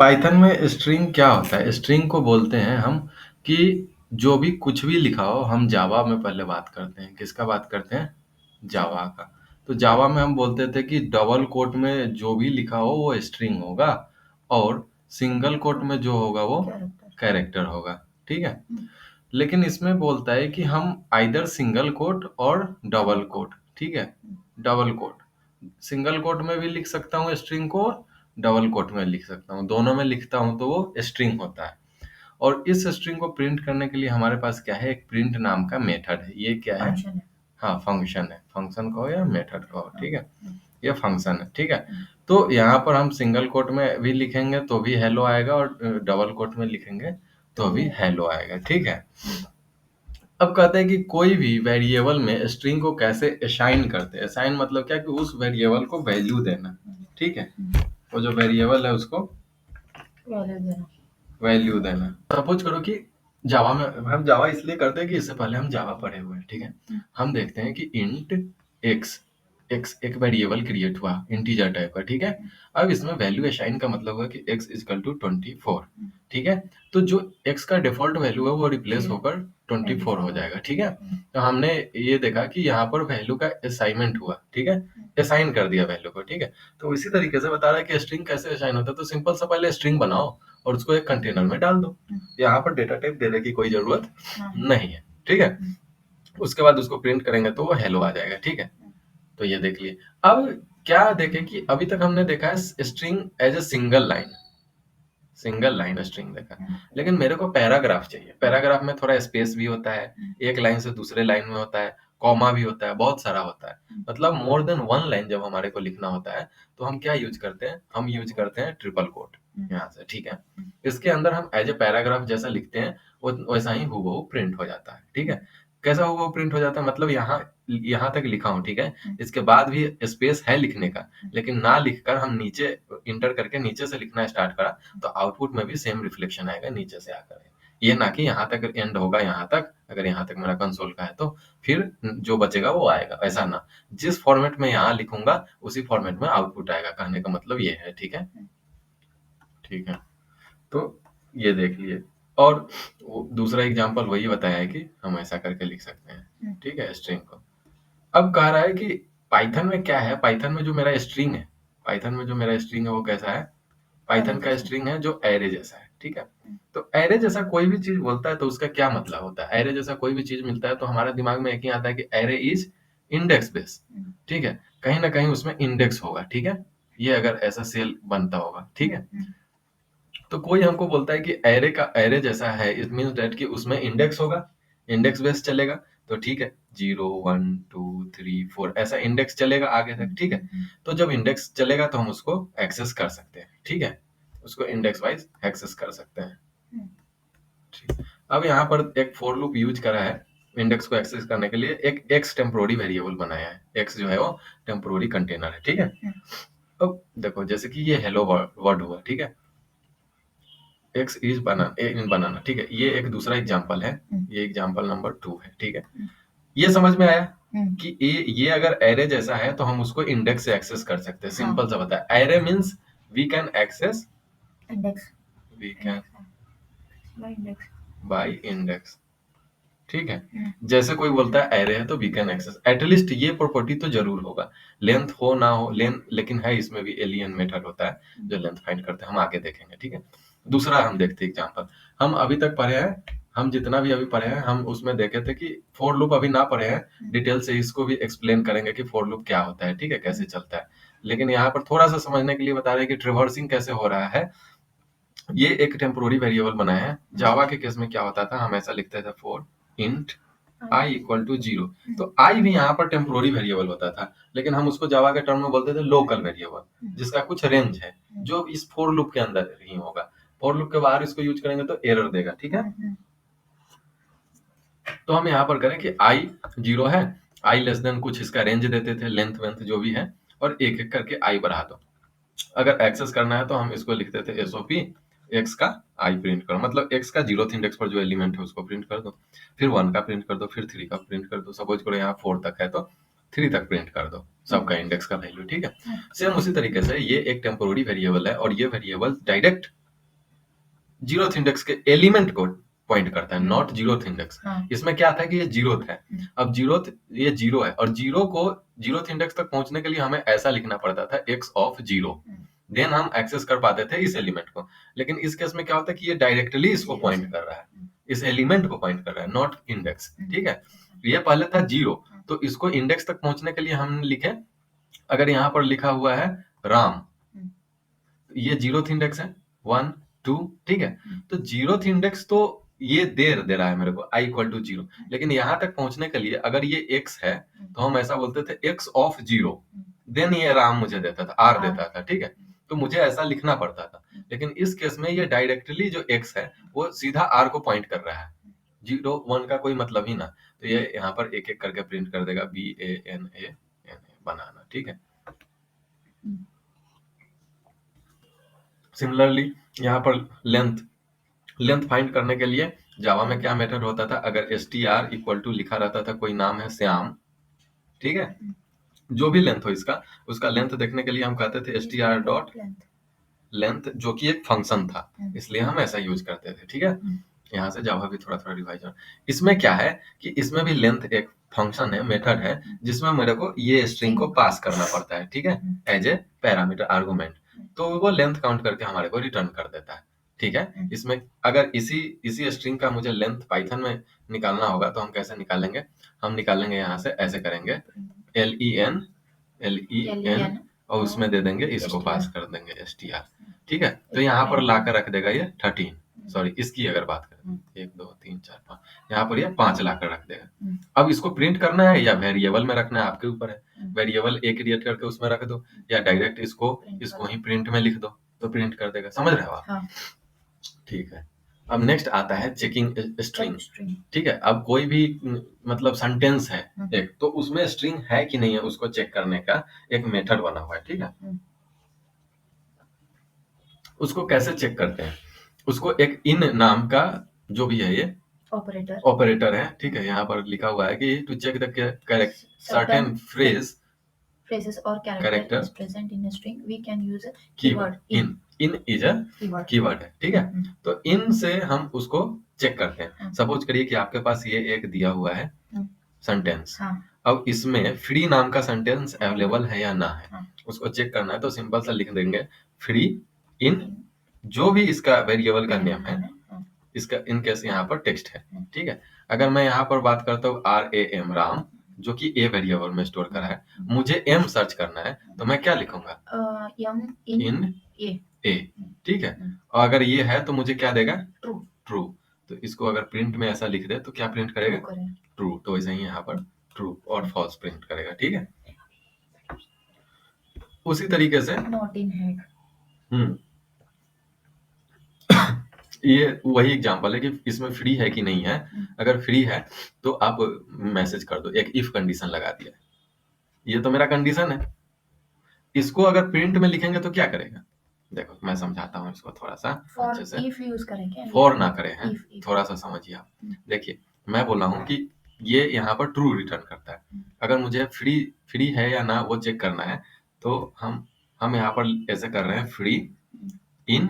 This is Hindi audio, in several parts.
पाइथन में स्ट्रिंग क्या होता है? स्ट्रिंग को बोलते हैं हम कि जो भी कुछ भी लिखा हो, हम जावा में पहले बात करते हैं। किसका बात करते हैं? जावा का। तो जावा में हम बोलते थे कि डबल कोट में जो भी लिखा हो वो स्ट्रिंग होगा और सिंगल कोट में जो होगा वो कैरेक्टर होगा। ठीक है? लेकिन इसमें बोलता है कि हम आइदर सिंगल कोट और डबल कोट। ठीक है? डबल कोट सिंगल कोट में भी लिख सकता हूँ स्ट्रिंग को, डबल कोट में लिख सकता हूँ, दोनों में लिखता हूँ तो वो स्ट्रिंग होता है। और इस स्ट्रिंग को प्रिंट करने के लिए हमारे पास क्या है? एक प्रिंट नाम का मेथड है। ये क्या है? फंक्शन है। हाँ, फंक्शन है। फंक्शन कहो या मेथड कहो, ठीक है? ये फंक्शन है, ठीक है? तो यहाँ पर हम सिंगल कोट में भी लिखेंगे तो भी हेलो आएगा और डबल कोट में लिखेंगे तो भी हेलो आएगा, ठीक है? अब कहते हैं कि कोई भी वेरिएबल में स्ट्रिंग को कैसे असाइन करते हैं। असाइन मतलब क्या? कि उस वेरिएबल को वैल्यू देना, ठीक है? वो जो वेरिएबल है उसको वैल्यू देना। सपोज करो कि जावा में हम जावा इसलिए करते हैं कि इससे पहले हम जावा पढ़े हुए हैं, ठीक है? हम देखते हैं कि इंट एक्स एक्स एक वेरिएबल क्रिएट हुआ इंटीजर टाइप का, ठीक है? अब इसमें वैल्यू असाइन का मतलब हुआ कि x इक्वल टू 24, ठीक है? तो जो x का डिफॉल्ट वैल्यू है वो रिप्लेस होकर 24 हो जाएगा, ठीक है? तो हमने ये देखा कि यहाँ पर वैल्यू का असाइनमेंट हुआ, ठीक है? असाइन कर दिया वैल्यू को, ठीक है? तो इसी तरीके से बता रहा है कि स्ट्रिंग कैसे असाइन होता है। तो सिंपल सा पहले स्ट्रिंग बनाओ और उसको एक कंटेनर में डाल दो। यहाँ पर डेटा टाइप देने की कोई जरूरत नहीं है, ठीक है? उसके बाद उसको प्रिंट करेंगे तो वो हेलो आ जाएगा, ठीक है? तो ये देख लिए। अब क्या देखें कि अभी तक हमने देखा है string as a single line string देखा, लेकिन मेरे को पैराग्राफ चाहिए। पैराग्राफ में थोड़ा स्पेस भी होता है, एक लाइन से दूसरे लाइन में होता है, कॉमा भी होता है, बहुत सारा होता है। मतलब मोर देन वन लाइन जब हमारे को लिखना होता है तो हम क्या यूज करते हैं? हम यूज करते हैं ट्रिपल कोट यहाँ से, ठीक है? इसके अंदर हम एज ए पैराग्राफ जैसा लिखते हैं वैसा ही हूबहू प्रिंट हो जाता है, ठीक है? कैसा हूबहू प्रिंट हो जाता है? मतलब यहाँ यहाँ तक लिखा हूँ, ठीक है? इसके बाद भी स्पेस है लिखने का, लेकिन ना लिखकर हम नीचे इंटर करके नीचे से लिखना स्टार्ट करा तो आउटपुट में भी सेम रिफ्लेक्शन आएगा नीचे से आकर। ये ना कि यहाँ तक एंड होगा, यहाँ तक अगर यहाँ तक मेरा कंसोल का है तो फिर जो बचेगा वो आएगा, ऐसा ना। जिस फॉर्मेट में यहाँ लिखूंगा उसी फॉर्मेट में आउटपुट आएगा। कहने का मतलब ये है, ठीक है? ठीक है, तो ये देख लिए। और दूसरा एग्जांपल वही बताया है कि हम ऐसा करके लिख सकते हैं, ठीक है, स्ट्रिंग को। अब कह रहा है कि पाइथन में क्या है? पाइथन में जो मेरा स्ट्रिंग है, पाइथन में जो मेरा स्ट्रिंग है वो कैसा है? पाइथन का स्ट्रिंग है जो एरे जैसा है, ठीक है? तो एरे जैसा कोई भी चीज बोलता है तो उसका क्या मतलब होता है? एरे जैसा कोई भी चीज मिलता है तो हमारे दिमाग में एक ही आता है कि एरे इज इंडेक्स बेस, ठीक है? कहीं ना कहीं उसमें इंडेक्स होगा, ठीक है? ये अगर ऐसा सेल बनता होगा, ठीक है? तो कोई हमको बोलता है कि एरे का एरे जैसा है, इट मीन्स दैट कि उसमें इंडेक्स होगा, इंडेक्स बेस चलेगा। तो ठीक है, 0 1 2 3 4 ऐसा इंडेक्स चलेगा आगे तक, ठीक है? तो जब इंडेक्स चलेगा तो हम उसको एक्सेस कर सकते हैं, ठीक है? उसको इंडेक्स वाइज एक्सेस कर सकते हैं, ठीक। अब यहाँ पर एक फॉर लूप यूज करा है इंडेक्स को एक्सेस करने के लिए। एक एक्स टेम्पोररी वेरिएबल बनाया है। एक्स जो है वो टेम्पोररी कंटेनर है, ठीक है? अब देखो जैसे कि ये हेलो वर्ड हुआ, ठीक है? एक्स इज बनाना, ठीक है? ये एक दूसरा एग्जांपल है, ये एग्जांपल नंबर 2 है, ठीक है? ये समझ में आया कि ये अगर एरे जैसा है तो हम उसको इंडेक्स से एक्सेस कर सकते हैं। सिंपल सा बता, array means we can access index we can index by index, ठीक है? जैसे कोई बोलता है एरे है तो वी कैन एक्सेस, एटलीस्ट ये प्रॉपर्टी तो जरूर होगा। लेंथ हो ना हो, लेकिन है इसमें भी एलियन मेथड होता है जो लेंथ फाइंड करते हैं, हम आगे देखेंगे, ठीक है? दूसरा हम देखते हैं एग्जांपल। हम अभी तक पढ़े हैं, हम जितना भी अभी पढ़े हैं हम उसमें देखे थे कि फॉर लूप अभी ना पढ़े हैं डिटेल से, इसको भी एक्सप्लेन करेंगे कि फॉर लूप क्या होता है, ठीक है? कैसे चलता है। लेकिन यहाँ पर थोड़ा सा समझने के लिए बता रहे हैं कि ट्रिवर्सिंग कैसे हो रहा है। ये एक टेम्पोररी वेरिएबल बनाया है। जावा के केस में क्या होता था, हम ऐसा लिखते थे for int i equal to 0। तो i भी यहाँ पर टेम्पोररी वेरिएबल होता था, लेकिन हम उसको जावा के टर्म में बोलते थे लोकल वेरिएबल, जिसका कुछ रेंज है जो इस फॉर लूप के अंदर ही होगा। फॉर लूप के बाहर इसको यूज करेंगे तो एरर देगा, ठीक है? तो हम यहाँ पर करें कि i 0 है, i लेस देन कुछ इसका रेंज देते थे, लेंथ वेंथ जो भी है, और एक एक करके i बढ़ा दो। अगर एक्सेस करना है तो हम इसको लिखते थे एसओपी एक्स का आई प्रिंट करो, मतलब एक्स का 0th इंडेक्स पर जो एलिमेंट है उसको प्रिंट कर दो, फिर 1 का प्रिंट कर दो, फिर 3 का प्रिंट कर दो। सपोज करो यहाँ 4 तक है तो 3 तक प्रिंट कर दो सबका इंडेक्स का वैल्यू, ठीक है? सेम उसी तरीके से ये एक टेम्पोररी वेरिएबल है और ये वेरिएबल डायरेक्ट जीरोथ इंडेक्स के एलिमेंट को पॉइंट करता है, नॉट जीरोथ इंडेक्स। हाँ। इसमें क्या था कि ये जीरोथ है, अब जीरोथ ये जीरो है और जीरो को जीरोथ इंडेक्स तक पहुंचने के लिए हमें ऐसा लिखना पड़ता था x ऑफ जीरो, देन हम एक्सेस कर पाते थे इस एलिमेंट को। लेकिन इस केस में क्या होता है कि ये डायरेक्टली इसको पॉइंट कर रहा है, इस एलिमेंट को पॉइंट कर रहा है, नॉट इंडेक्स। ठीक है, ये पहले था जीरो, तो इसको इंडेक्स तक पहुंचने के लिए हम लिखे, अगर यहाँ पर लिखा हुआ है राम, ये जीरोथ इंडेक्स है 1 2, ठीक है, तो जीरोथ इंडेक्स तो ये दे रहा है मेरे को i इक्वल टू जीरो, लेकिन यहाँ तक पहुंचने के लिए अगर ये x है तो हम ऐसा बोलते थे x ऑफ जीरो, देन ये राम मुझे देता था, r देता था। ठीक है, तो मुझे ऐसा लिखना पड़ता था, लेकिन इस केस में ये डायरेक्टली जो x है वो सीधा r को पॉइंट कर रहा है, जीरो वन का कोई मतलब ही ना, तो ये यहाँ पर एक एक करके प्रिंट कर देगा BANA बनाना। ठीक है, सिमिलरली यहाँ पर लेंथ फाइंड करने के लिए जावा में क्या मेथड होता था, अगर str इक्वल टू लिखा रहता था, कोई नाम है श्याम, ठीक है, जो भी लेंथ हो इसका, उसका लेंथ देखने के लिए हम कहते थे str डॉट लेंथ, जो कि एक फंक्शन था, इसलिए हम ऐसा यूज करते थे। ठीक है, यहाँ से जावा भी थोड़ा थोड़ा रिवाइज। इसमें क्या है कि इसमें भी लेंथ एक फंक्शन है, मेथड है, जिसमें मेरे को ये स्ट्रिंग को पास करना पड़ता है, ठीक है, एज ए पैरामीटर आर्गुमेंट, तो वो लेंथ काउंट करके हमारे को रिटर्न कर देता है। ठीक है, इसमें अगर इसी स्ट्रिंग का मुझे लेंथ पाइथन में निकालना होगा तो हम कैसे निकालेंगे, हम निकालेंगे यहाँ से ऐसे करेंगे len और उसमें दे देंगे, इसको पास कर देंगे str। ठीक है, तो यहाँ पर ला कर रख देगा ये 13, सॉरी इसकी अगर बात करें 1 2 3 4 5, यहाँ पर ये 5 ला कर रख देगा। अब इसको प्रिंट करना है या वेरिएबल में रखना है आपके ऊपर है, वेरिएबल एक क्रिएट करके उसमें रख दो या डायरेक्ट इसको ही प्रिंट में लिख दो तो प्रिंट कर देगा। समझ रहे हो आप? ठीक है, अब नेक्स्ट आता है चेकिंग स्ट्रिंग। ठीक है, अब कोई भी मतलब सेंटेंस है एक, तो उसमें स्ट्रिंग है कि नहीं है उसको चेक करने का एक मेथड बना हुआ है। ठीक है, उसको कैसे चेक करते हैं, उसको एक इन नाम का जो भी है ये ऑपरेटर है, ठीक है, यहाँ पर लिखा हुआ है कि to check the correct certain phrases or character is present in a string, we can use a keyword in is a keyword है। ठीक है, तो इन से हम उसको चेक करते हैं। सपोज करिए कि आपके पास ये एक दिया हुआ है सेंटेंस, अब इसमें फ्री नाम का सेंटेंस अवेलेबल है या ना है, उसको चेक करना है, तो सिंपल सा लिख देंगे फ्री इन जो भी इसका वेरिएबल का नेम है, इसका इन केस यहाँ पर टेक्स्ट है। ठीक है, अगर मैं यहाँ पर बात करता हूँ RAM राम, जो कि ए वेरिएबल में स्टोर करा है, मुझे एम सर्च करना है तो मैं क्या लिखूंगा, इन ए। ठीक है, और अगर ये है तो मुझे क्या देगा, ट्रू। तो इसको अगर प्रिंट में ऐसा लिख दे तो क्या प्रिंट करेगा, ट्रू। तो वैसे ही यहाँ पर ट्रू और फॉल्स प्रिंट करेगा। ठीक है, उसी तरीके से नॉट इन हैग, ये वही एग्जांपल है कि इसमें फ्री है कि नहीं है। अगर फ्री है तो आप मैसेज कर दो, एक इफ कंडीशन लगा दिया, ये तो मेरा कंडीशन है, इसको अगर प्रिंट में लिखेंगे तो क्या करेगा, देखो मैं समझाता हूँ इसको थोड़ा सा अच्छे से, इफ यूज करेंगे, फॉर ना करें हैं, थोड़ा सा समझिए आप। देखिए मैं बोला हूँ कि ये यहाँ पर ट्रू रिटर्न करता है, अगर मुझे फ्री है या ना वो चेक करना है तो हम यहाँ पर ऐसे कर रहे हैं, फ्री इन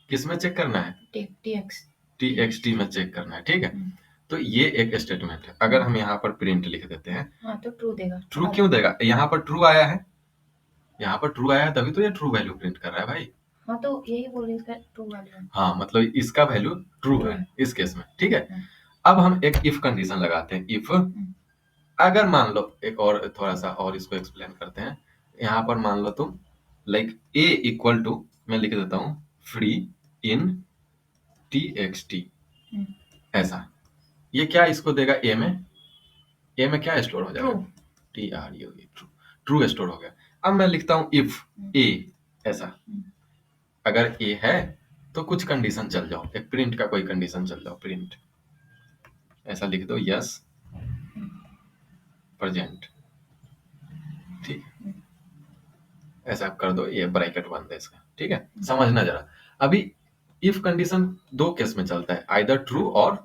किस में चेक करना है, txt में चेक करना है। ठीक है, तो ये एक स्टेटमेंट है। अगर हम यहाँ पर प्रिंट लिख देते हैं तो ट्रू देगा। ट्रू क्यों देगा, यहाँ पर ट्रू आया है, यहाँ पर ट्रू आया है तभी तो ये ट्रू वैल्यू प्रिंट कर रहा है भाई। हाँ, तो यही बोल रहे इसका ट्रू वैल्यू, हाँ मतलब इसका वैल्यू ट्रू है इस केस में। ठीक है, अब हम एक इफ कंडीशन लगाते हैं, इफ अगर मान लो एक और थोड़ा सा और इसको एक्सप्लेन करते हैं, यहाँ पर मान लो तुम लाइक a इक्वल टू, मैं लिख देता हूँ फ्री इन txt, ऐसा, ये क्या इसको देगा, a में क्या स्टोर हो जाएगा, ट्रू स्टोर हो गया। अब मैं लिखता हूँ इफ a, ऐसा, अगर a है तो कुछ कंडीशन चल जाओ, एक प्रिंट का कोई कंडीशन चल जाओ, प्रिंट ऐसा लिख दो, यस प्रेजेंट। ठीक, ऐसा कर दो, ये ब्रैकेट बंद है इसका। ठीक है, समझना जरा, अभी इफ कंडीशन दो केस में चलता है, आइदर ट्रू और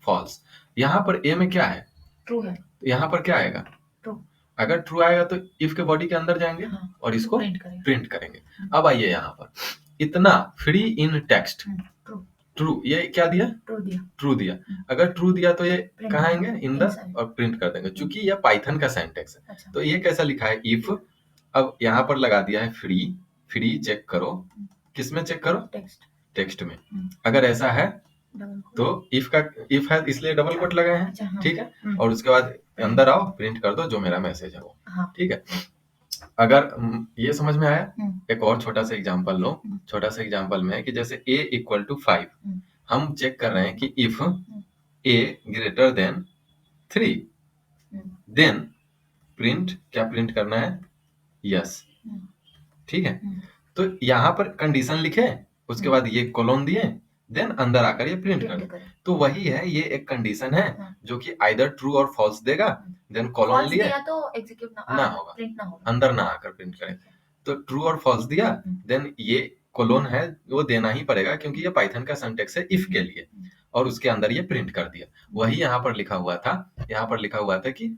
फॉल्स। यहाँ पर ए में क्या है, ट्रू है, यहाँ पर क्या आएगा, ट्रू। अगर ट्रू आएगा तो इफ के बॉडी के अंदर जाएंगे और इसको प्रिंट करेंगे। अब आइए यहाँ पर, इतना फ्री इन टेक्स्ट, ट्रू, ये क्या दिया? ट्रू दिया। ट्रू दिया। अगर ट्रू दिया तो ये Print कहाँ आएंगे? In the, inside। और प्रिंट कर देंगे। चूंकि ये पाइथन का सिंटैक्स है, अच्छा। तो ये कैसा लिखा है? इफ, अब यहाँ पर लगा दिया है फ्री, फ्री चेक करो, किसमें चेक करो? टेक्स्ट। टेक्स्ट में। अगर ऐसा है डबल तो इफ का, इफ है इसलिए डबल कोट लगाए हैं। अच्छा, हाँ। ठीक है, और उसके बाद अंदर आओ, प्रिंट कर दो जो मेरा मैसेज है वो। हाँ। ठीक है, अगर ये समझ में आया? हम्म। एक और छोटा सा एग्जांपल लो। छोटा सा एग्जांपल में है कि जैसे a इक्वल टू 5, हम चेक कर रहे हैं कि if a greater than 3, then print, क्या प्रिंट करना है? यस। ठीक है, तो यहाँ पर कंडीशन लिखे, उसके बाद ये कोलोन दिए, देन अंदर आकर ये प्रिंट कर दे। तो वही है, ये एक कंडीशन है जो कि आइदर ट्रू और फॉल्स देगा, देन कोलोन फॉल्स लिए दिया तो एग्जीक्यूट ना होगा, प्रिंट ना होगा, अंदर ना आकर प्रिंट करे। तो ट्रू और फॉल्स दिया, देन ये कोलोन है वो देना ही पड़ेगा, क्योंकि ये पाइथन का सिंटैक्स है इफ के लिए, और उसके अंदर ये प्रिंट कर दिया। वही यहाँ पर लिखा हुआ था, यहाँ पर लिखा हुआ था कि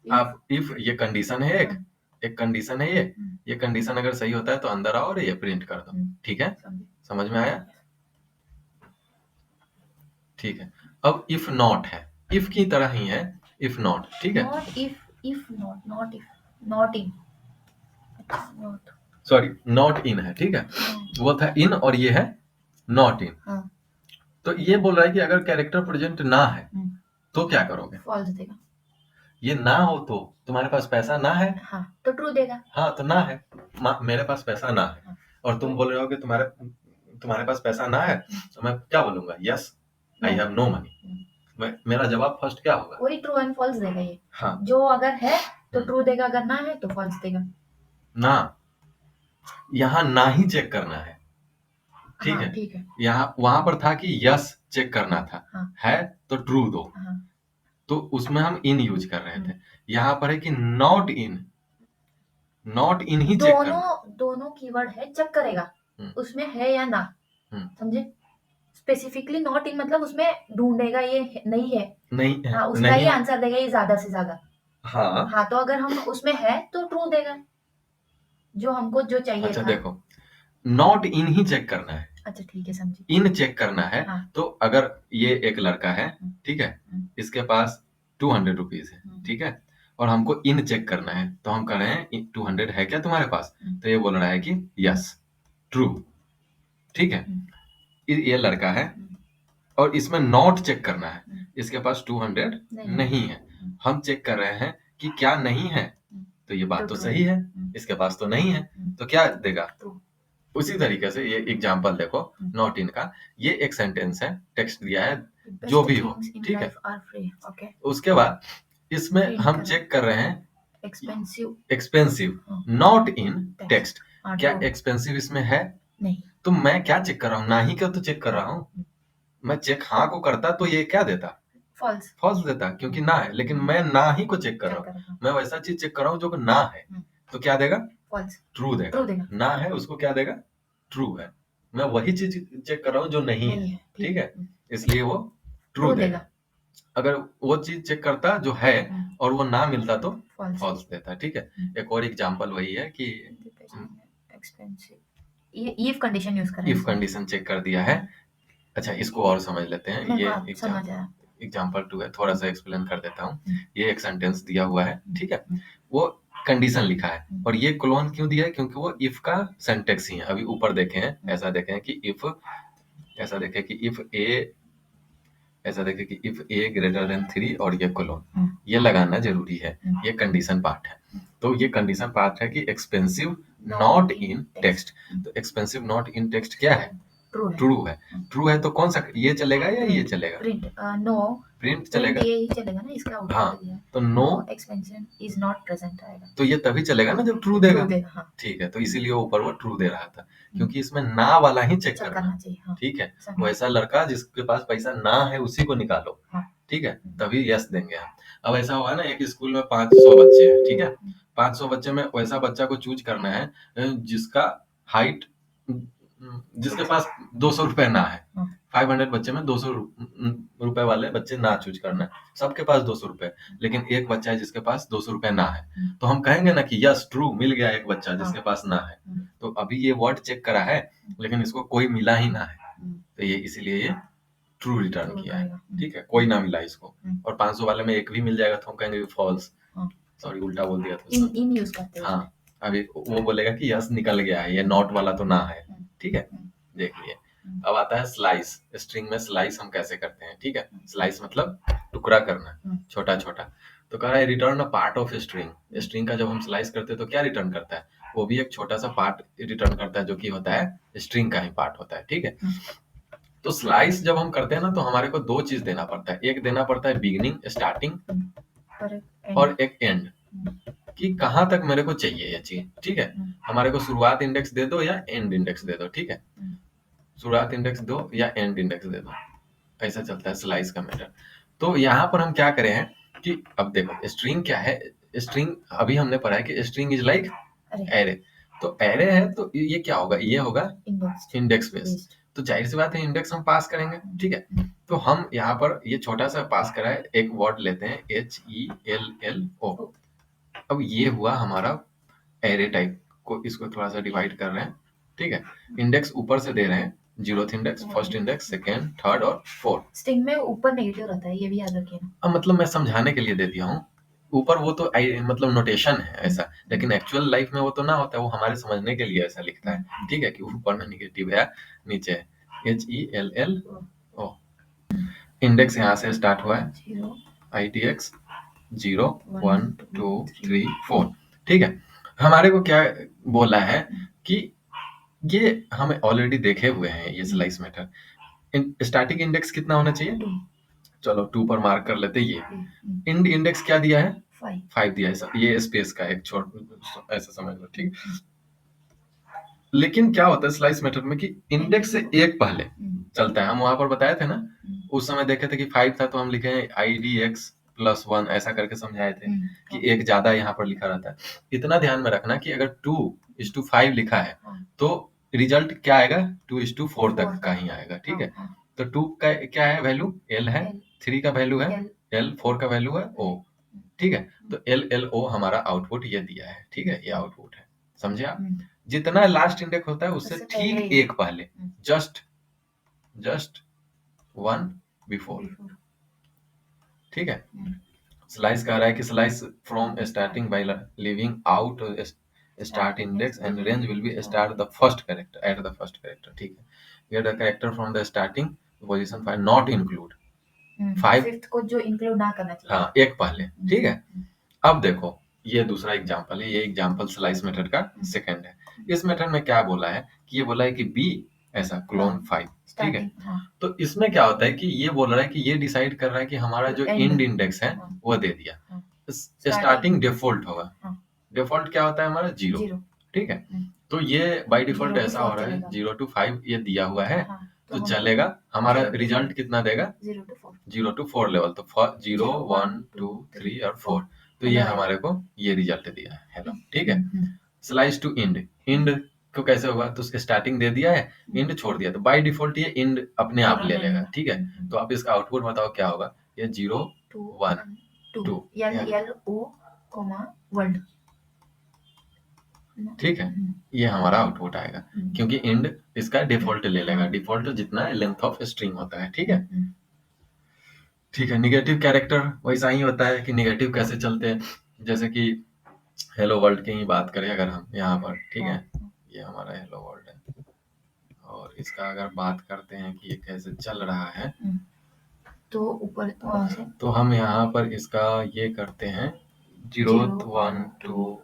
आप इफ, ये कंडीशन है एक कंडीशन है ये कंडीशन अगर सही होता है तो अंदर आओ और ये प्रिंट कर दो। ठीक है, समझ में आया? ठीक है, अब इफ नॉट है, इफ की तरह ही है, इफ नॉट। ठीक है, not if not, not if, not in, not, sorry not in है। ठीक है, वो था इन और ये है नॉट इन। हाँ। तो ये बोल रहा है कि अगर कैरेक्टर प्रेजेंट ना है तो क्या करोगे? फॉल्स देगा। ये ना हो तो तुम्हारे पास पैसा ना है, हाँ, तो ट्रू देगा। हाँ तो ना है, मेरे पास पैसा ना है, और तुम बोल रहे हो कि तुम्हारे पास पैसा ना है, तो मैं क्या बोलूंगा? Yes I have no money. मेरा जवाब फर्स्ट क्या होगा? वही ट्रू एंड फॉल्स देगा ये। हाँ, जो अगर है तो ट्रू देगा, अगर ना है तो फॉल्स देगा। ना, यहाँ ना ही चेक करना है। ठीक हाँ, है, ठीक है। यहाँ वहां पर था कि यस चेक करना था, हाँ। है तो ट्रू दो, हाँ। तो उसमें हम इन यूज कर रहे थे। यहाँ पर है कि नॉट इन, नॉट इन ही चेक करना। दोनों कीवर्ड है, चेक करेगा उसमें है या ना, समझे? स्पेसिफिकली नॉट इन मतलब उसमें ढूंढेगा ये नहीं है, नहीं, हाँ, उसका नहीं, ही आंसर देगा ये ज्यादा से ज्यादा। हाँ, हाँ, तो अगर हम उसमें है तो ट्रू देगा, जो हमको जो चाहिए अच्छा था। देखो, नॉट इन ही चेक करना है, अच्छा ठीक है, समझी। इन चेक करना है। हाँ। तो अगर ये एक लड़का है, ठीक है, इसके पास 200 रुपीज है, ठीक है, और हमको इन चेक करना है, तो हम कह रहे हैं 200 है क्या तुम्हारे पास? तो ये बोल रहा है कि यस, ट्रू। ठीक है, ये लड़का है और इसमें नॉट चेक करना है, इसके पास 200 नहीं है, हम चेक कर रहे हैं कि क्या नहीं है, तो ये बात तो सही है, इसके पास तो नहीं है, तो क्या देगा? उसी तरीके से ये एग्जांपल देखो, नॉट इन का, ये एक सेंटेंस है, टेक्स्ट दिया है, जो भी हो, ठीक है। उसके बाद इसमें हम चेक कर रहे हैं एक्सपेंसिव, नॉट इन टेक्स्ट। क्या एक्सपेंसिव इसमें है? नहीं। तो मैं क्या चेक कर रहा हूँ? ना ही का तो चेक कर रहा हूँ। मैं चेक हाँ को करता तो ये क्या देता? फॉल्स। फॉल्स देता, क्योंकि ना है, लेकिन मैं ना ही को चेक कर रहा हूँ, मैं वैसा चीज चेक कर रहा हूँ जो ना है, तो क्या देगा? फॉल्स। ट्रू देगा। ना है उसको क्या देगा? ट्रू है। मैं वही चीज चेक कर रहा हूँ जो नहीं है, ठीक है, इसलिए वो ट्रू देगा। अगर वो चीज चेक करता जो है और वो ना मिलता तो फॉल्स देता। ठीक है, एक और एग्जांपल वही है कि ये इफ कंडीशन यूज कर रहे हैं, इफ कंडीशन चेक कर दिया है। अच्छा, इसको और समझ लेते हैं। ये एग्जांपल 2 है, थोड़ा सा एक्सप्लेन कर देता हूँ। ये एक सेंटेंस दिया हुआ है, ठीक है, वो कंडीशन लिखा है, और ये क्लोन क्यों दिया है? क्योंकि वो इफ का सिंटैक्स ही है। अभी ऊपर देखें, ऐसा देखें कि इफ, ऐसा देखें कि इफ ए, ऐसा देखें कि इफ ए ग्रेटर देन 3 और ये कोलोन, ये लगाना जरूरी है, ये कंडीशन पार्ट है। तो ये कंडीशन पार्ट है कि एक्सपेंसिव नॉट इन टेक्स्ट। तो एक्सपेंसिव नॉट इन टेक्स्ट क्या है? ट्रू है। ट्रू है तो कौन सा, ये चलेगा या ये चलेगा? प्रिंट, नो प्रिंट चलेगा, ये ही चलेगा ना, इसका आउटपुट हाँ, दिया है, तो no expansion is not present आएगा, तो ये तभी चलेगा ना जब ट्रू देगा। हाँ। ठीक है, तो इसीलिए ऊपर वो ट्रू दे रहा था, क्योंकि इसमें ना वाला ही चेक करना चाहिए। हाँ। ठीक है, वैसा लड़का जिसके पास पैसा ना है उसी को निकालो। हाँ। ठीक है, तभी यस देंगे हम। अब ऐसा हुआ ना, एक स्कूल में 500 बच्चे हैं, ठीक है, 500 बच्चे में वैसा बच्चा को चूज करना है जिसका हाइट, जिसके पास 200 रुपए ना है। 500 बच्चे में 200 रुपए वाले बच्चे ना चूज करना है, सबके पास 200 रुपए, लेकिन एक बच्चा है जिसके पास 200 रुपए ना है, तो हम कहेंगे ना कि यस ट्रू, मिल गया एक बच्चा जिसके पास ना है। तो अभी ये वर्ड चेक करा है, लेकिन इसको कोई मिला ही ना है, तो ये इसीलिए ये ट्रू रिटर्न किया है, ठीक है, कोई ना मिला इसको। और 500 वाले में एक भी मिल जाएगा तो हम कहेंगे फॉल्स। सॉरी उल्टा बोल दिया था। इन यूज करते हैं। हाँ, अभी वो बोलेगा कि यस निकल गया है, ये नॉट वाला तो ना है, ठीक है। देखिए अब आता है स्लाइस। स्ट्रिंग में स्लाइस हम कैसे करते हैं, ठीक है। स्लाइस मतलब टुकड़ा करना, छोटा छोटा। तो कह रहा है return a part of string. String का जब हम स्लाइस करते हैं तो क्या रिटर्न करता है, वो भी एक छोटा सा पार्ट रिटर्न करता है जो कि होता है स्ट्रिंग का ही पार्ट होता है, ठीक है। तो स्लाइस जब हम करते हैं ना तो हमारे को दो चीज देना पड़ता है। एक देना पड़ता है बिगिनिंग स्टार्टिंग और एक एंड, कि कहाँ तक मेरे को चाहिए ये चीज, ठीक है। हमारे को शुरुआत इंडेक्स दे दो या एंड इंडेक्स दे दो, ठीक है। शुरुआत इंडेक्स दो या एंड इंडेक्स दे दो, ऐसा चलता है स्लाइस का मैटर। तो यहाँ पर हम क्या करें हैं कि अब देखो स्ट्रिंग क्या है। स्ट्रिंग अभी हमने पढ़ा है कि स्ट्रिंग इज लाइक एरे। तो एरे है तो ये क्या होगा, ये होगा इंडेक्स बेस्ड। तो जाहिर सी बात है इंडेक्स हम पास करेंगे, ठीक है। तो हम यहाँ पर ये छोटा सा पास करा है, एक वर्ड लेते हैं HELLO। अब ये हुआ हमारा एरे टाइप को, इसको थोड़ा सा डिवाइड कर रहे हैं, ठीक है। इंडेक्स ऊपर से दे रहे हैं, 0th index, first index, second, third और फोर्थ। स्ट्रिंग में ऊपर नेगेटिव रहता है, ये भी याद रखिए ना। अब मतलब मैं समझाने के लिए दे दिया हूँ, ऊपर वो तो मतलब नोटेशन है ऐसा, लेकिन एक्चुअल लाइफ में वो तो ना होता है, वो हमारे समझने के लिए ऐसा लिखता है, ठीक है, कि ऊपर में नेगेटिव है, नीचे HELLO। इंडेक्स यहाँ से स्टार्ट हुआ है, ITX 0 1 2 3 4, ठीक है। हमारे को क्या बोला है कि ये हमें ऑलरेडी देखे हुए हैं ये स्लाइस मेथड। स्टार्टिंग इंडेक्स कितना होना चाहिए, चलो 2 पर मार्क कर लेते। ये इंड इंडेक्स क्या दिया है, 5 दिया है, ये स्पेस का एक छोटा ऐसा समझ लो, ठीक। लेकिन क्या होता है स्लाइस मेथड में कि इंडेक्स से एक पहले चलता है। हम वहां पर बताए थे ना, उस समय देखे थे कि 5 था तो हम लिखे हैं IDX +1 ऐसा करके समझाए थे कि एक ज्यादा यहाँ पर लिखा रहता है। इतना ध्यान में रखना कि अगर 2:5 लिखा है तो रिजल्ट क्या आएगा, 2:4 तक का ही आएगा, ठीक है। तो 2 का क्या है वैल्यू, L है, 3 का वैल्यू है L, 4 का वैल्यू है O, ठीक है। तो LLO हमारा आउटपुट ये दिया है, ठीक है, ये आउटपुट है, समझे आप। जितना लास्ट इंडेक्स होता है उससे ठीक एक पहले, जस्ट 1 बिफोर, ठीक है। स्लाइस कह रहा है कि slice from starting by leaving out start index and range will be start the first character at the first character, ठीक है। Here the character from the starting position 5 not include 5 fifth को जो इंक्लूड ना करना चाहिए, हाँ एक पहले, ठीक है। अब देखो ये दूसरा एग्जांपल है, ये एग्जांपल स्लाइस मेथड का सेकंड है। इस मेथड में क्या बोला है कि ये बोला है कि बी ऐसा क्लोन 5, ठीक है। तो इसमें क्या होता है कि ये बोल रहा है कि ये डिसाइड कर रहा है कि हमारा जो इंड इंडेक्स है वो दे दिया, स्टार्टिंग डिफॉल्ट होगा। डिफॉल्ट क्या होता है हमारा 0, ठीक है। तो ये बाय डिफॉल्ट ऐसा हो रहा है 0 to 5 ये दिया हुआ है, तो चलेगा। हमारा रिजल्ट कितना देगा, 0 to 4 लेवल, तो 0 1 2 3 और 4, तो ये हमारे को ये रिजल्ट दिया है, हेलो, ठीक है। स्लाइस टू इंड, इंड को कैसे होगा, तो स्टार्टिंग दे दिया है, इंड छोड़ दिया, तो बाय डिफॉल्ट ये इंड अपने आप ले लेगा, ठीक है। तो आप इसका आउटपुट बताओ क्या होगा, ये 0 1 2 LLO, वर्ल्ड, ठीक है। ये हमारा आउटपुट आएगा क्योंकि इंड इसका डिफॉल्ट ले लेगा, डिफॉल्ट जितना लेंथ ऑफ स्ट्रिंग होता है, ठीक है। ठीक है, निगेटिव कैरेक्टर वैसा ही होता है कि निगेटिव कैसे चलते हैं, जैसे कि हेलो वर्ल्ड की ही बात करें अगर हम यहाँ पर, ठीक है, ये हमारा हेलो वर्ल्ड है और इसका अगर बात करते हैं कि ये कैसे चल रहा है, तो ऊपर से तो हम यहाँ पर इसका ये करते हैं 0 1 2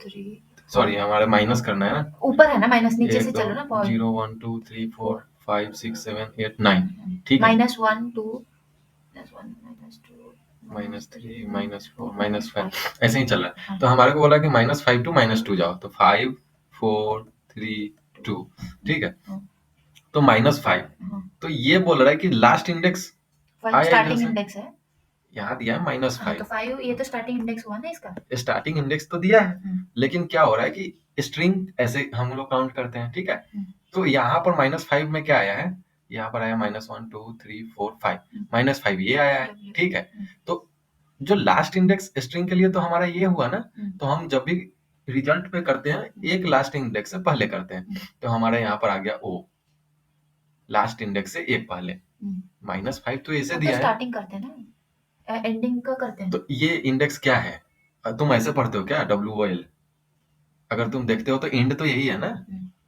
सॉरी हमारा माइनस करना है ना, ऊपर है ना माइनस, नीचे से चलो ना, 0 1 2 3 4 5 6 7 8 9, ठीक है। -1 2 -1 -2 -3 -4 -5 ऐसे ही चल रहा है। तो हमारे को बोला कि -5 to -2 जाओ, तो 5 4 3 2, ठीक है। तो -5, तो ये बोल रहा है कि लास्ट इंडेक्स स्टार्टिंग इंडेक्स है, यहाँ दिया है -5, तो 5 ये तो स्टार्टिंग इंडेक्स हुआ ना इसका, स्टार्टिंग इंडेक्स तो दिया है, लेकिन क्या हो रहा है कि स्ट्रिंग ऐसे हम लोग काउंट करते हैं, ठीक है। तो यहाँ पर -5 में क्या आया है, यहाँ पर आया -1 2 3 4 5, -5 ये आया है, ठीक है। तो जो लास्ट इंडेक्स स्ट्रिंग के लिए तो हमारा ये हुआ ना, तो हम जब भी रिजल्ट पे करते हैं एक लास्ट इंडेक्स से पहले करते हैं, तो हमारा यहाँ पर आ गया O, लास्ट इंडेक्स से एक पहले। -5 तो ऐसे वो दिया तो है, स्टार्टिंग करते हैं ना, एंडिंग का करते हैं। तो ये इंडेक्स क्या है? तुम ऐसे पढ़ते हो क्या WOL? अगर तुम देखते हो तो इंड तो यही है ना,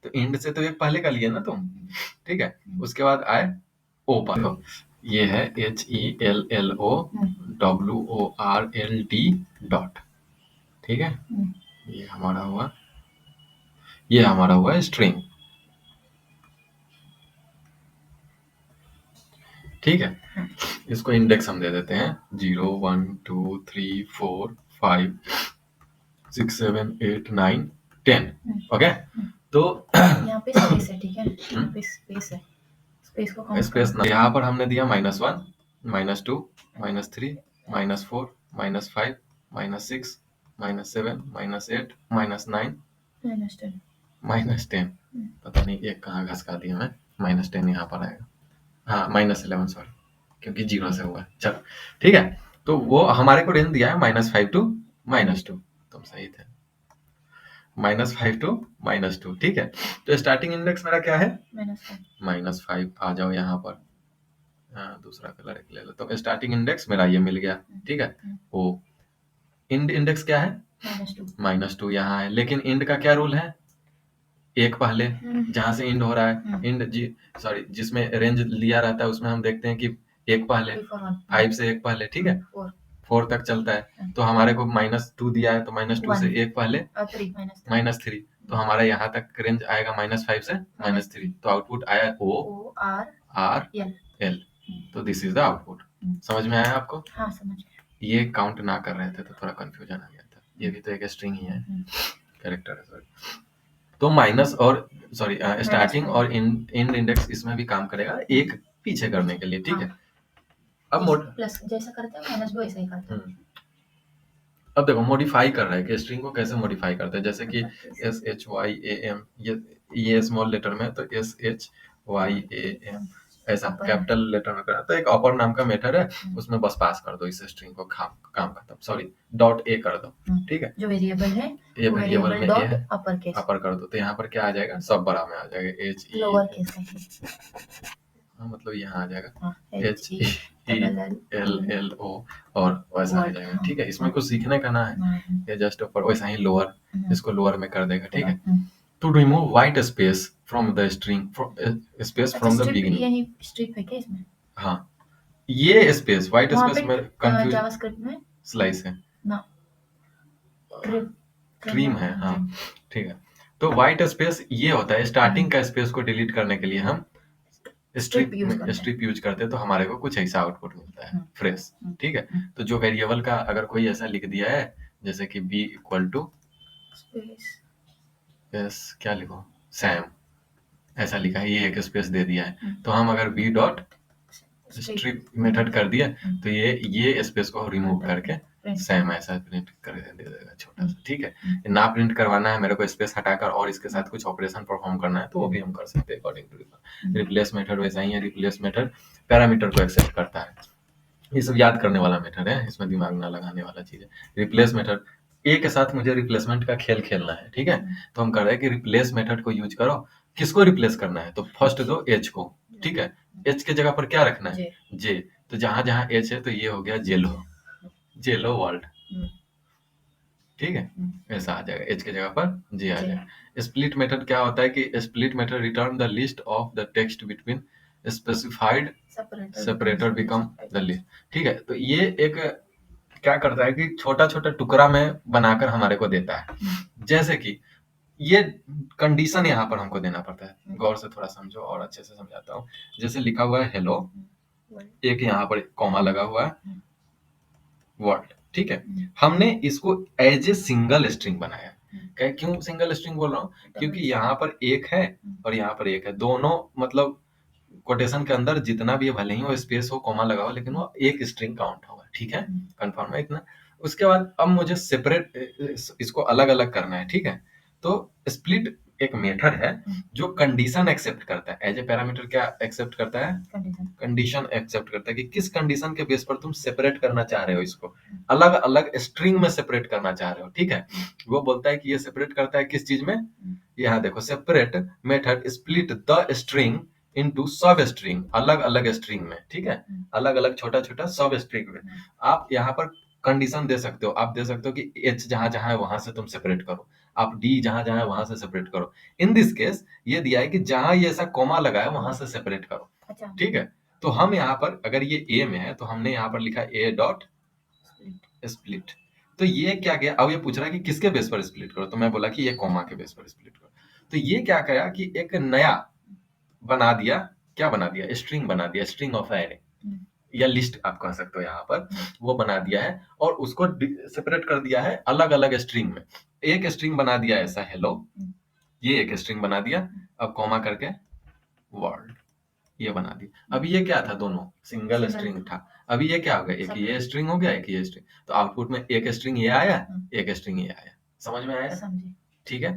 तो इंड से तो एक पहले का लिए ना तुम, ठीक है। उसके बाद आए ओ पर, ये है HELLOWORLD डॉट, ठीक है। ये हमारा हुआ, ये हमारा हुआ स्ट्रिंग, ठीक है। इसको इंडेक्स हम दे देते हैं 0 1 2 3 4 5 6 7 8 9 10, ओके। तो यहाँ पे स्पेस है, ठीक है, यहाँ पे स्पेस है, स्पेस को काउंट स्पेस यहाँ पर हमने दिया -1 -2 -3 -4 -5 -6 -7 -8 -9 -10, पता नहीं एक कहाँ घसका दिया मैं, -10 यहाँ पर आएगा, हाँ -11 सॉरी, क्योंकि 0 से हुआ है। चलो ठीक है, तो वो हमारे को रेंज दिया है -5 to -2, तुम सही थे, -5 to -2, ठीक है। तो स्टार्टिंग इंडेक्स मेरा क्या है? -5। आ जाओ यहाँ पर, दूसरा कलर एक ले लो, तो स्टार्टिंग इंडेक्स मेरा ये मिल गया, ठीक है। वो इंड इंडेक्स क्या है? -2 यहाँ है, लेकिन इंड का क्या रूल है? एक पहले, जहां से इंड हो रहा है, इंड सॉरी जिसमें रेंज लिया रहता है उसमें हम देखते हैं कि एक पहले, 5 से एक पहले, ठीक है, 4 तक चलता है। तो हमारे को -2 दिया है, तो -2 से एक पहले -3, तो हमारा यहाँ तक रेंज आएगा -5 से -3, तो आउटपुट आया ORL, तो दिस इज द आउटपुट। समझ में आया आपको? हाँ, समझ गया। ये काउंट ना कर रहे थे तो थोड़ा कंफ्यूजन आ गया था, ये भी तो एक स्ट्रिंग ही है, कैरेक्टर है, सॉरी। तो माइनस और सॉरी स्टार्टिंग और एंड इंडेक्स इसमें भी काम करेगा, एक पीछे करने के लिए, ठीक है। अब प्लस जैसा करते हैं माइनस भी वैसा ही करते हैं। अब देखो मॉडिफाई कर रहा है कि स्ट्रिंग को कैसे मॉडिफाई करते हैं, जैसे कि SHYAM, ये स्मॉल लेटर में, तो SHYAM ऐसा कैपिटल लेटर में करा, तो एक अपर नाम का मेथड है, उसमें बस पास कर दो इस स्ट्रिंग को, काम खत्म, सॉरी .a कर दो, ठीक है। जो वेरिएबल है, ये वेरिएबल में डॉट a है, अपर केस, अपर कर दो, तो यहाँ पर क्या आ जाएगा? सब बड़ा में आ जाएगा, लोअर केस है, मतलब यहाँ आ जाएगा HELLO और वैसा आ जाएगा, ठीक है। इसमें कुछ सीखने का ना है, ये जस्ट ऊपर, वैसा ही लोअर, इसको लोअर में कर देगा, ठीक है। To remove white space from the string, space from the beginning, यही स्ट्रिप है क्या इसमें? हाँ, ये स्पेस व्हाइट स्पेस में कंफ्यूज, जावास्क्रिप्ट में स्लाइस है ना, ट्रिम है, हाँ, ठीक है। तो व्हाइट स्पेस ये होता है, स्टार्टिंग का स्पेस को डिलीट करने के लिए हम स्ट्रिप यूज करते हैं, तो हमारे को कुछ ऐसा आउटपुट मिलता है फ्रेश, ठीक है। तो जो वेरिएबल का अगर कोई ऐसा लिख दिया है, जैसे कि b = स्पेस क्या लिखो, सैम, ऐसा लिखा है, ये एक स्पेस दे दिया है, तो हम अगर b डॉट स्ट्रिप मेथड कर दिया, तो ये स्पेस को रिमूव करके सैम ऐसा प्रिंट कर दे देगा छोटा सा, ठीक है। ना प्रिंट करवाना है मेरे को स्पेस हटाकर और इसके साथ कुछ ऑपरेशन परफॉर्म करना है, तो वो भी हम कर सकते हैं अकॉर्डिंग टू रिप्लेस मेथड, वैसा ही है। रिप्लेस मेथड पैरामीटर को एक्सेप्ट करता है, ये सब याद करने वाला मेथड है, इसमें दिमाग ना लगाने वाला चीज है। रिप्लेस मेथड, ए के साथ मुझे रिप्लेसमेंट का खेल खेलना है, ठीक है। तो हम कर रहे हैं कि रिप्लेस मेथड को यूज करो, किसको रिप्लेस करना है, तो फर्स्ट दो एच को, ठीक है। एच के जगह पर क्या रखना है? जे, तो जहां जहां एच है तो ये हो गया जेलो वर्ल्ड, ठीक है, ऐसा आ जाएगा, एच के जगह पर जे आ जाएगा। स्प्लिट मेथड क्या होता है कि split method return the list of the text between specified separator become the list, ठीक है। तो ये एक क्या करता है कि छोटा छोटा टुकड़ा में बनाकर हमारे को देता है, जैसे कि ये कंडीशन यहाँ पर हमको देना पड़ता है, गौर से थोड़ा समझो और अच्छे से समझाता हूँ। जैसे लिखा हुआ है हेलो, एक यहाँ पर कॉमा लगा हुआ है, वर्ल्ड, ठीक है। हमने इसको एज ए सिंगल स्ट्रिंग बनाया, क्यों सिंगल स्ट्रिंग बोल रहा हूँ? क्योंकि यहाँ पर एक है और यहाँ पर एक है, दोनों मतलब कोटेशन के अंदर जितना भी है, भले ही वो स्पेस हो, कॉमा लगा हो, लेकिन वो एक स्ट्रिंग काउंट होगा, ठीक है, कंफर्म है इतना। उसके बाद अब मुझे सेपरेट इसको अलग अलग करना है, ठीक है। तो स्प्लिट एक मेथड है जो कंडीशन एक्सेप्ट करता है, एज ए पैरामीटर क्या एक्सेप्ट करता है? कंडीशन एक्सेप्ट करता है कि किस कंडीशन के बेस पर तुम सेपरेट करना चाह रहे हो, इसको अलग अलग स्ट्रिंग में सेपरेट करना चाह रहे हो, ठीक है। वो बोलता है कि ये सेपरेट करता है किस चीज में, यहाँ देखो, separate method split the string into सब स्ट्रिंग, अलग अलग स्ट्रिंग में, ठीक है, अलग अलग छोटा छोटा सब स्ट्रिंग में। आप यहाँ पर कंडीशन दे सकते हो, आप दे सकते हो कि एच जहां जहां है वहां से तुम सेपरेट करो, आप डी जहां जहां है वहां से सेपरेट करो। इन दिस केस ये दिया है कि जहां ये ऐसा कॉमा लगा है वहां से सेपरेट करो, अच्छा ठीक है। तो हम यहाँ पर अगर ये ए में है तो हमने यहाँ पर लिखा ए डॉट स्प्लिट। तो ये क्या किया, अब ये पूछ रहा है कि किसके बेस पर स्प्लिट करो, तो मैं बोला कि ये कॉमा के बेस पर स्प्लिट करो। तो ये क्या किया कि एक नया बना दिया, क्या बना दिया, स्ट्रिंग बना दिया, स्ट्रिंग ऑफ एरे या लिस्ट आप कह सकते हो यहाँ पर, वो बना दिया है और उसको सेपरेट कर दिया है अलग अलग स्ट्रिंग में। एक स्ट्रिंग बना दिया ऐसा हेलो, ये एक स्ट्रिंग बना दिया, अब कॉमा करके वर्ल्ड, ये बना दिया। अभी ये क्या था, दोनों सिंगल स्ट्रिंग था, अभी ये क्या हो गया, एक ये स्ट्रिंग हो गया, एक ये स्ट्रिंग, तो आउटपुट में एक स्ट्रिंग ये आया, एक स्ट्रिंग ये आया। समझ में आया? समझे। ठीक है।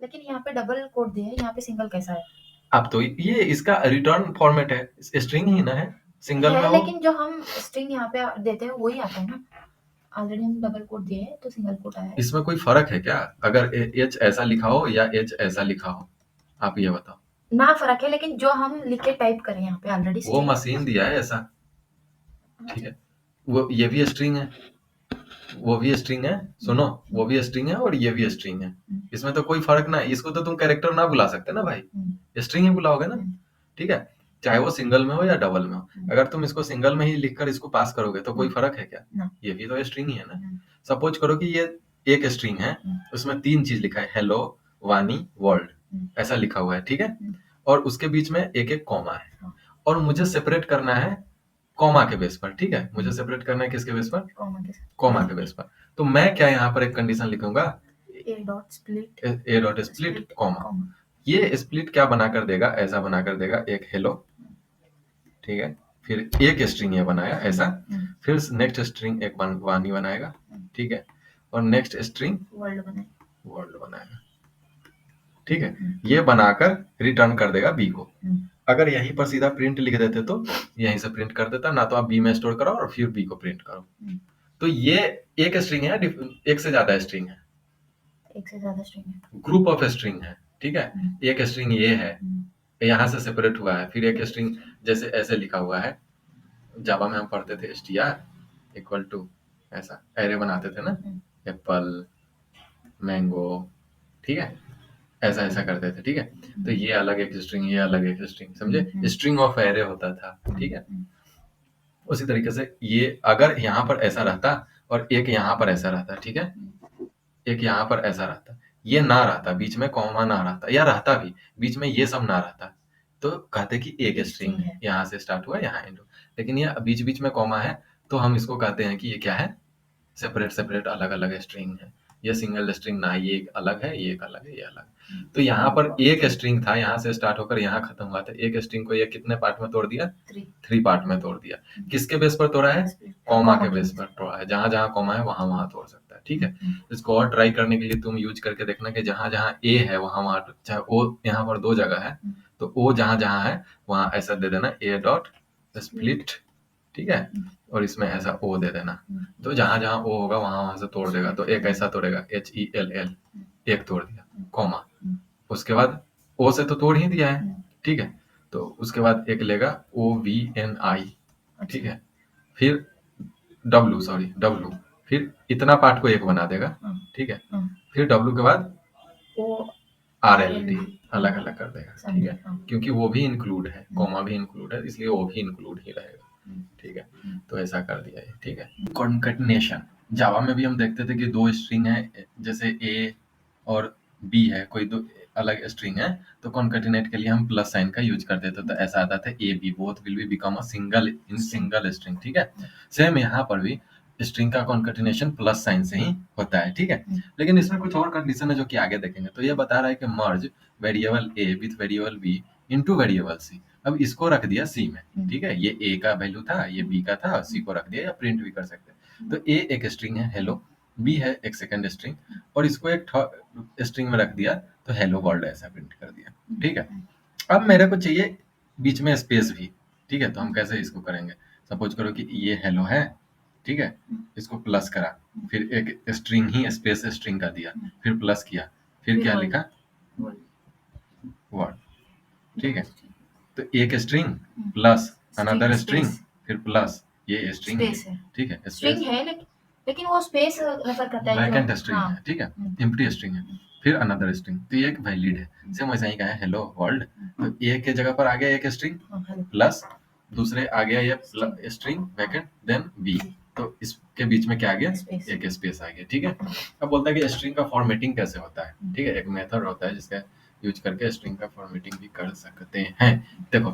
लेकिन यहाँ पे डबल कोड दिया है, यहाँ पे सिंगल कैसा है? अब तो ये इसका रिटर्न फॉर्मेट है, स्ट्रिंग ही ना है, सिंगल में है, हो। लेकिन जो हम स्ट्रिंग यहाँ पे देते हैं वही आता है ना, ऑलरेडी हम डबल कोड दिए हैं तो सिंगल कोड आया है। इसमें कोई फर्क है क्या, अगर एच ऐसा लिखा हो या एच ऐसा लिखा हो, आप ये बताओ। ना फर्क है, लेकिन जो हम लिख के टाइप करें यहाँ पे ऑलरेडी वो मशीन दिया है ऐसा, ठीक है, वो ये भी स्ट्रिंग है, वो भी स्ट्रिंग है, सुनो, वो भी स्ट्रिंग है और ये भी स्ट्रिंग है, इसमें तो कोई फर्क ना है। इसको तो तुम कैरेक्टर ना बुला सकते ना भाई, स्ट्रिंग ही बुलाओगे ना, ठीक है, चाहे वो सिंगल में हो या डबल में हो। अगर तुम इसको सिंगल में ही लिखकर इसको पास करोगे तो कोई फर्क है क्या, ये भी तो स्ट्रिंग ही है ना। सपोज करो कि ये एक स्ट्रिंग है, उसमें तीन चीज लिखा है, हेलो, वानी, वर्ल्ड, ऐसा लिखा हुआ है, ठीक है, और उसके बीच में एक एक कॉमा है, और मुझे सेपरेट करना है कॉमा के बेस पर, ठीक है, मुझे सेपरेट करना है किसके बेस पर, कॉमा के बेस पर। तो मैं क्या यहाँ पर एक कंडीशन लिखूंगा, ए डॉट स्प्लिट, ए डॉट स्प्लिट कॉमा। ये स्प्लिट क्या बनाकर देगा, ऐसा बनाकर देगा, एक हेलो, ठीक है, फिर एक स्ट्रिंग ये बनाया ऐसा, फिर नेक्स्ट स्ट्रिंग एक वानी बनाएगा, ठीक है, और नेक्स्ट स्ट्रिंग वर्ल्ड बनाएगा, ठीक है, ये बनाकर रिटर्न कर देगा बी को। अगर यहीं पर सीधा प्रिंट लिख देते तो यहीं से प्रिंट कर देता, ना तो आप बी में स्टोर करो और फिर बी को प्रिंट करो। तो ये एक स्ट्रिंग है, एक से ज्यादा स्ट्रिंग है, एक से ज्यादा स्ट्रिंग है, ग्रुप ऑफ स्ट्रिंग है, ठीक है, एक स्ट्रिंग ये है, यहाँ से सेपरेट हुआ है, फिर एक स्ट्रिंग जैसे ऐसे लिखा हुआ है, जावा में हम पढ़ते थे str इक्वल टू ऐसा एरे बनाते थे ना, एप्पल, मैंगो, ठीक है, ऐसा ऐसा करते थे, ठीक है। तो ये अलग एक स्ट्रिंग, ये अलग एक स्ट्रिंग, समझे, स्ट्रिंग ऑफ एरे होता था, ठीक है। उसी तरीके से ये अगर यहाँ पर ऐसा रहता और एक यहाँ पर ऐसा रहता, ठीक है, एक यहाँ पर ऐसा रहता, ये ना रहता, बीच में कॉमा ना रहता, या रहता भी, बीच में ये सब ना रहता, तो कहते कि एक स्ट्रिंग है, यहाँ से स्टार्ट हुआ यहाँ एंड हुआ। लेकिन ये बीच बीच में कॉमा है तो हम इसको कहते हैं कि ये क्या है, सेपरेट सेपरेट अलग अलग स्ट्रिंग है, ये सिंगल स्ट्रिंग ना, ये एक अलग है, ये एक अलग है, ये अलग है। तो यहाँ पर एक स्ट्रिंग था, यहाँ से स्टार्ट होकर यहाँ खत्म हुआ था, एक स्ट्रिंग को ये कितने पार्ट में तोड़ दिया, 3 पार्ट में तोड़ दिया। किसके बेस पर तोड़ा है, कॉमा के बेस पर तोड़ा है, जहां जहां कॉमा है वहां वहां तोड़ सकता है, ठीक है। इसको और ट्राई करने के लिए तुम यूज करके देखना कि जहां जहां ए है वहां वहां, चाहे ओ यहाँ पर 2 जगह है तो ओ जहां जहां है वहां ऐसा दे देना, ए डॉट स्प्लिट, ठीक है, और इसमें ऐसा ओ दे देना, तो जहां जहां ओ होगा वहां वहां से तोड़ देगा। तो एक ऐसा तोड़ेगा HELL, एक तोड़ दिया, कॉमा, उसके बाद ओ से तो तोड़ ही दिया है, ठीक है, तो उसके बाद एक लेगा OVNI, ठीक है, फिर W, फिर इतना पार्ट को एक बना देगा, ठीक है, फिर W के बाद RLD अलग अलग कर देगा, ठीक है, क्योंकि वो भी इंक्लूड है, कॉमा भी इंक्लूड है, इसलिए वो भी इंक्लूड ही रहेगा, ठीक है। तो ऐसा कर दिया है, ठीक है। कॉन्केटनेशन, जावा में भी हम देखते थे कि 2 स्ट्रिंग है, जैसे ए और बी है, कोई 2 अलग स्ट्रिंग है, तो कॉन्केटिनेट के लिए हम प्लस साइन का यूज करते थे, तो ऐसा आता था A B both will be become a single in single string, ठीक है। सेम यहाँ पर भी स्ट्रिंग का कॉन्केटिनेशन प्लस साइन से ही होता है, ठीक है। लेकिन इसमें कुछ और कंडीशन है जो कि आगे देखेंगे। तो ये बता रहा है कि merge variable A with variable B into variable C. अब इसको रख दिया सी में, ठीक है, ये ए का वैल्यू था, ये बी का था, सी को रख दिया, या प्रिंट भी कर सकते हैं। तो ए एक स्ट्रिंग है हेलो, बी है एक सेकंड स्ट्रिंग, और इसको एक स्ट्रिंग में रख दिया तो हेलो वर्ल्ड ऐसा प्रिंट कर दिया, ठीक है। अब मेरे को चाहिए बीच में स्पेस भी, ठीक है, तो हम कैसे इसको करेंगे। सपोज करो कि ये हेलो है, ठीक है, इसको प्लस करा, फिर एक स्ट्रिंग ही स्पेस स्ट्रिंग का दिया, फिर प्लस किया, फिर क्या लिखा, वर्ड, ठीक है। तो एक string plus another string space फिर प्लस ये स्ट्रिंग स्पेस है, ठीक है, स्ट्रिंग स्पेस है लेकिन वो स्पेस रेफर करता है जो वैकेंट स्ट्रिंग हाँ है, ठीक है, एम्प्टी स्ट्रिंग है, फिर अनदर स्ट्रिंग, तो ये एक वैलिड है। सेम वैसा ही का है हेलो वर्ल्ड, तो ए के जगह पर आ गया एक स्ट्रिंग प्लस दूसरे आ गया ये स्ट्रिंग वैकेंट देन बी, तो इसके बीच में क्या आ गया स्पेस एक स्पेस आ गया, ठीक है। अब बोलता है कि स्ट्रिंग का फॉर्मेटिंग कैसे होता है, ठीक है, एक मेथड होता है जिसका यूज करके स्ट्रिंग का फॉर्मेटिंग भी कर सकते हैं। देखो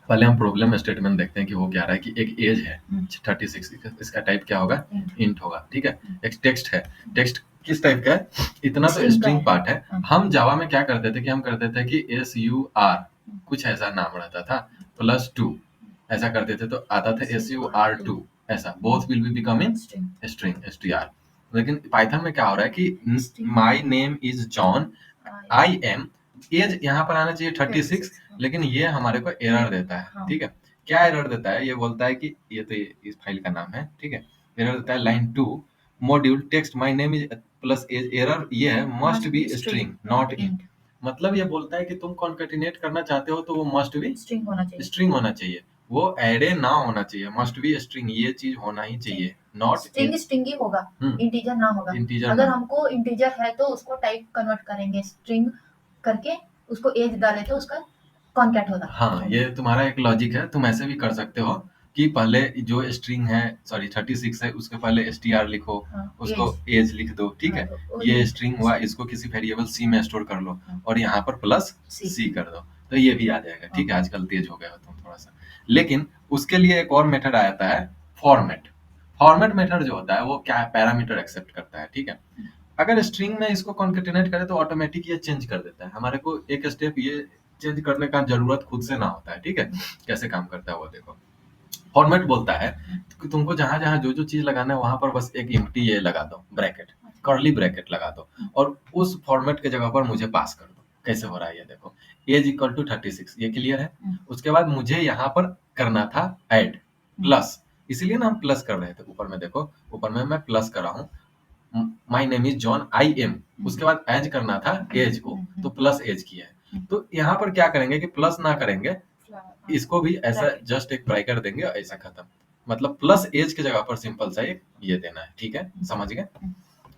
पहले हम प्रॉब्लम स्टेटमेंट देखते हैं कि वो क्या रहा है कि एक एज है 36, इसका टाइप क्या होगा इंट होगा, ठीक है। एक टेक्स्ट है, टेक्स्ट किस टाइप का है, इतना तो String का स्ट्रिंग है। पार्ट है। हम जावा में क्या करते थे कि हम करते थे कि SUR कुछ ऐसा नाम रहता था +2 ऐसा करते थे, तो आता था SUR2 ऐसा, both will be becoming string STR। लेकिन पाइथन में क्या हो रहा है कि my name is John I am, as यहाँ पर आना चाहिए 36, लेकिन ये हमारे को एरर देता है, ठीक है। क्या एरर देता है, ये बोलता है कि ये तो इस फाइल का नाम है, ठीक है। एरर देता है line 2 module text my name is plus age, error ये है must be string not int. मतलब ये बोलता है कि तुम कॉन्केटिनेट करना चाहते हो तो वो मस्ट बी स्ट्रिंग होना चाहिए, स्ट्रिंग होना चाहिए, वो एरे ना होना चाहिए, मस्ट बी स्ट्रिंग, ये चीज होना ही चाहिए, नॉट स्ट्रिंग स्ट्रिंग ही होगा, इंटीजर ना होगा। इंटीजर अगर ना। हमको इंटीजर है तो उसको टाइप कन्वर्ट करेंगे स्ट्रिंग करके, उसको एज डाले तो उसका कॉन्कैट होगा। हाँ ये तुम्हारा एक लॉजिक है, तुम ऐसे भी कर सकते हो कि पहले जो स्ट्रिंग है सॉरी 36 है उसके पहले str लिखो, उसको एज लिख दो, ठीक है। ये स्ट्रिंग हुआ, इसको किसी वेरिएबल सी में स्टोर कर लो और यहाँ पर प्लस सी कर दो, तो ये भी आ जाएगा, ठीक है। आजकल तेज हो गया हो तुम थोड़ा सा, लेकिन उसके लिए एक और मेथड आता है फॉर्मेट। फॉर्मेट मेथड जो होता है वो क्या पैरामीटर एक्सेप्ट करता है, ठीक है। अगर स्ट्रिंग में इसको कॉन्केटिनेट करे तो ऑटोमेटिक ये चेंज कर देता है, हमारे को एक स्टेप ये चेंज करने का जरूरत खुद से ना होता है, ठीक है। कैसे काम करता है वो देखो। फॉर्मेट बोलता है कि तुमको जहां जहां जो जो चीज लगाना है वहां पर बस एक एम्प्टी ये लगा दो ब्रैकेट, कर्ली ब्रैकेट लगा दो और उस फॉर्मेट के जगह पर मुझे पास कर दो। कैसे हो रहा है ये देखो, एज इक्वल टू 36, ये क्लियर है। उसके बाद मुझे यहाँ पर करना था ऐड प्लस, इसलिए ना हम प्लस कर रहे थे, ऊपर में देखो, ऊपर में मैं प्लस कर रहा हूँ माई name is John I M, उसके बाद एज करना था एज को, तो प्लस एज किया है। तो यहाँ पर क्या करेंगे कि प्लस ना करेंगे, इसको भी ऐसा जस्ट एक ब्रैकेट देंगे और ऐसा खत्म, मतलब प्लस एज की जगह पर सिंपल सा एक ये देना है, ठीक है, समझ गए।